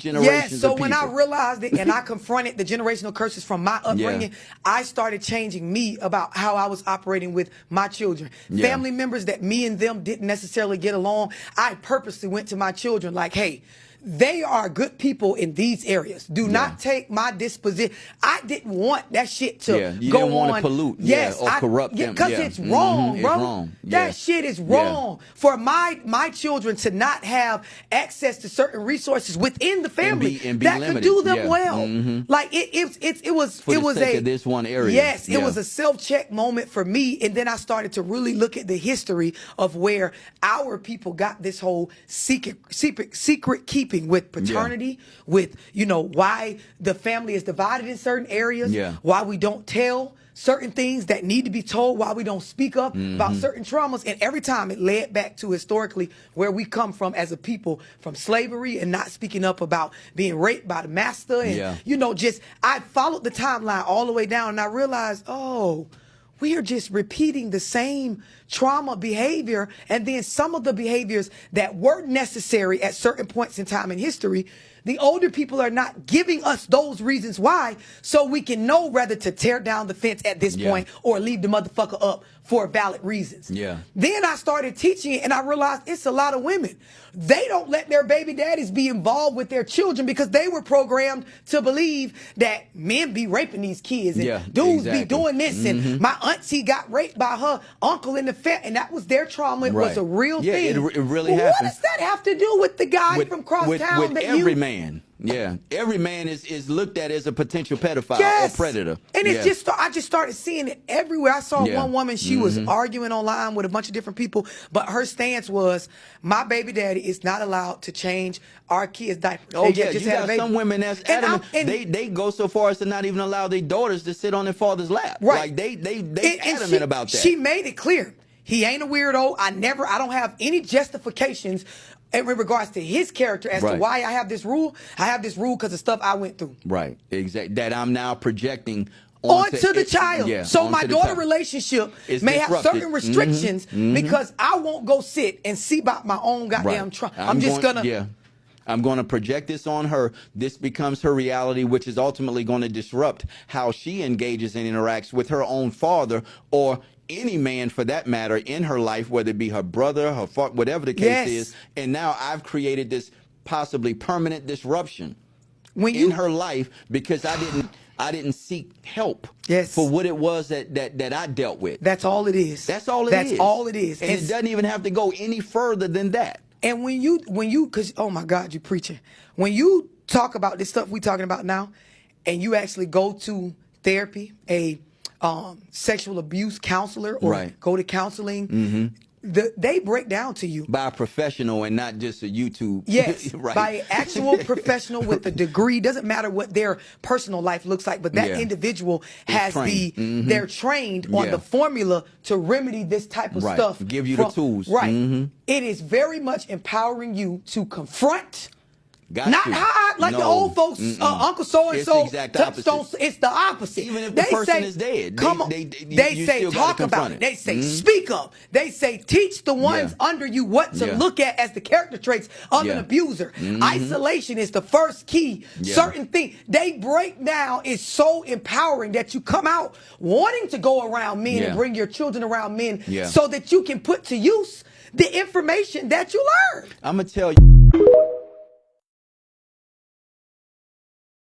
generations so of when I people. realized it and I confronted the generational curses from my upbringing, I started changing me about how I was operating with my children. Family members that me and them didn't necessarily get along, I purposely went to my children like, hey, they are good people in these areas. Do not take my disposition. I didn't want that shit to you go didn't want on. to pollute Yes, or corrupt them. Because it's wrong, bro. It's wrong. That shit is wrong. For my children to not have access to certain resources within the family and be that limited. could do them well. Like it was For it the was sake a of this one area. Yes, it was a self-check moment for me, and then I started to really look at the history of where our people got this whole secret keeping with paternity, with why the family is divided in certain areas, why we don't tell certain things that need to be told, why we don't speak up about certain traumas. And every time it led back to historically where we come from as a people, from slavery and not speaking up about being raped by the master. And, just I followed the timeline all the way down and I realized, we are just repeating the same trauma behavior, and then some of the behaviors that were necessary at certain points in time in history, the older people are not giving us those reasons why, so we can know whether to tear down the fence at this point or leave the motherfucker up for valid reasons. Then I started teaching it and I realized it's a lot of women. They don't let their baby daddies be involved with their children because they were programmed to believe that men be raping these kids and dudes be doing this. And my auntie got raped by her uncle in the family, and that was their trauma. It was a real thing. It really happened. What does that have to do with the guy from crosstown? With every man. Every man is looked at as a potential pedophile or predator. And it's I just started seeing it everywhere. I saw one woman, she was arguing online with a bunch of different people, but her stance was, my baby daddy is not allowed to change our kids' diapers. You got some women that's adamant. They go so far as to not even allow their daughters to sit on their father's lap. Like they adamant about that. She made it clear. He ain't a weirdo. I don't have any justifications in regards to his character as to why I have this rule. I have this rule because of stuff I went through. Right. Exactly. That I'm now projecting onto the child. So my daughter relationship may have certain restrictions because I won't go sit and see about my own goddamn trauma. I'm going to project this on her. This becomes her reality, which is ultimately going to disrupt how she engages and interacts with her own father or any man for that matter in her life, whether it be her brother, her father, whatever the case is. And now I've created this possibly permanent disruption in her life because I didn't seek help for what it was that I dealt with. That's all it is. That's all it is. That's all it is. And it doesn't even have to go any further than that. And when you, because, oh my God, you preaching. When you talk about this stuff we talking about now, and you actually go to therapy, a sexual abuse counselor, or go to counseling, they break down to you by a professional and not just a YouTube. Yes, by an actual professional with a degree. Doesn't matter what their personal life looks like, but that individual has they're trained on the formula to remedy this type of stuff. Give you the tools. It is very much empowering you to confront. Not hide like the old folks, Uncle so and so. It's the opposite. Even if the person is dead, come on. They say talk about it. They say speak up. They say teach the ones under you what to look at as the character traits of an abuser. Isolation is the first key. Certain things they break down is so empowering that you come out wanting to go around men and bring your children around men so that you can put to use the information that you learned. I'm gonna tell you.